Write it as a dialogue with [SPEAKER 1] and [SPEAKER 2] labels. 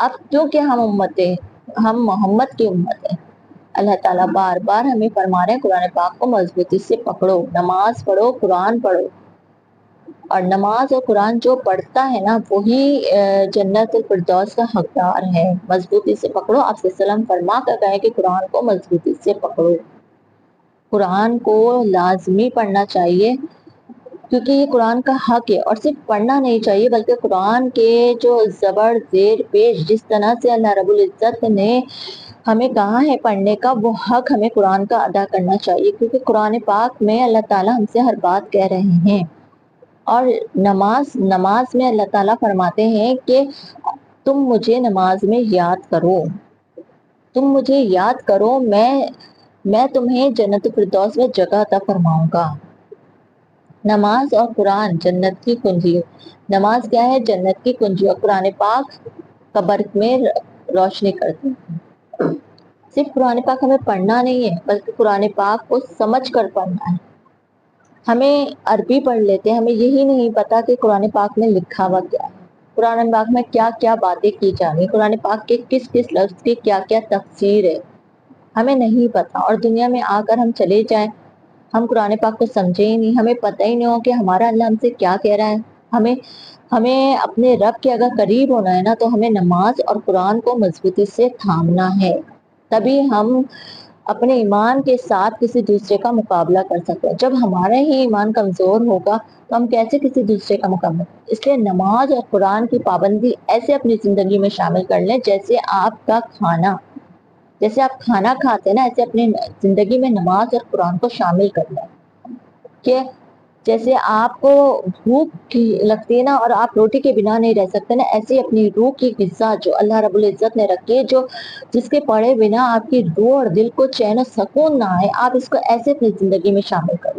[SPEAKER 1] اب کیونکہ ہم محمد کی امت ہیں، اللہ تعالیٰ بار بار ہمیں فرما رہے ہیں قرآن پاک کو مضبوطی سے پکڑو، نماز پڑھو، قرآن پڑھو، اور نماز اور قرآن جو پڑھتا ہے نا وہی جنت الفردوس کا حقدار ہے۔ مضبوطی سے پکڑو، آپ صلی اللہ علیہ وسلم فرما کر گئے کہ قرآن کو مضبوطی سے پکڑو، قرآن کو لازمی پڑھنا چاہیے، کیونکہ یہ قرآن کا حق ہے، اور صرف پڑھنا نہیں چاہیے بلکہ قرآن کے جو زبر زیر پیش جس طرح سے اللہ رب العزت نے ہمیں کہا ہے پڑھنے کا، وہ حق ہمیں قرآن کا ادا کرنا چاہیے، کیونکہ قرآن پاک میں اللہ تعالیٰ ہم سے ہر بات کہہ رہے ہیں۔ اور نماز میں اللہ تعالیٰ فرماتے ہیں کہ تم مجھے نماز میں یاد کرو، تم مجھے یاد کرو، میں تمہیں جنت الفردوس میں جگہ عطا فرماؤں گا۔ نماز اور قرآن جنت کی کنجی، نماز کیا ہے؟ جنت کی کنجی، اور قرآن پاک قبر میں روشنی کرتی ہے۔ صرف قرآن پاک ہمیں پڑھنا نہیں ہے بلکہ قرآن پاک کو سمجھ کر پڑھنا ہے۔ ہمیں عربی پڑھ لیتے ہیں، ہمیں یہی نہیں پتا کہ قرآن پاک میں لکھا ہوا کیا ہے، قرآن پاک میں کیا کیا باتیں کی جا رہی ہیں، قرآن پاک کے کس کس لفظ کی کیا کیا تفسیر ہے، ہمیں نہیں پتا۔ اور دنیا میں آ کر ہم چلے جائیں، ہم قرآن پاک کو سمجھے ہی نہیں، ہمیں پتہ ہی نہیں ہو کہ ہمارا اللہ ہم سے کیا کہہ رہا ہے۔ ہمیں اپنے رب کے اگر قریب ہونا ہے نا تو ہمیں نماز اور قرآن کو مضبوطی سے تھامنا ہے، تبھی ہم اپنے ایمان کے ساتھ کسی دوسرے کا مقابلہ کر سکتے ہیں۔ جب ہمارا ہی ایمان کمزور ہوگا تو ہم کیسے کسی دوسرے کا مقابلہ کریں؟ اس لیے نماز اور قرآن کی پابندی ایسے اپنی زندگی میں شامل کر لیں جیسے آپ کھانا کھاتے ہیں نا، ایسے اپنی زندگی میں نماز اور قرآن کو شامل کر لیں، کہ جیسے آپ کو بھوک لگتی ہے نا اور آپ روٹی کے بنا نہیں رہ سکتے نا، ایسے اپنی روح کی غذا جو اللہ رب العزت نے رکھی ہے، جس کے پڑھے بنا آپ کی روح اور دل کو چین و سکون نہ آئے، آپ اس کو ایسے اپنی زندگی میں شامل کریں۔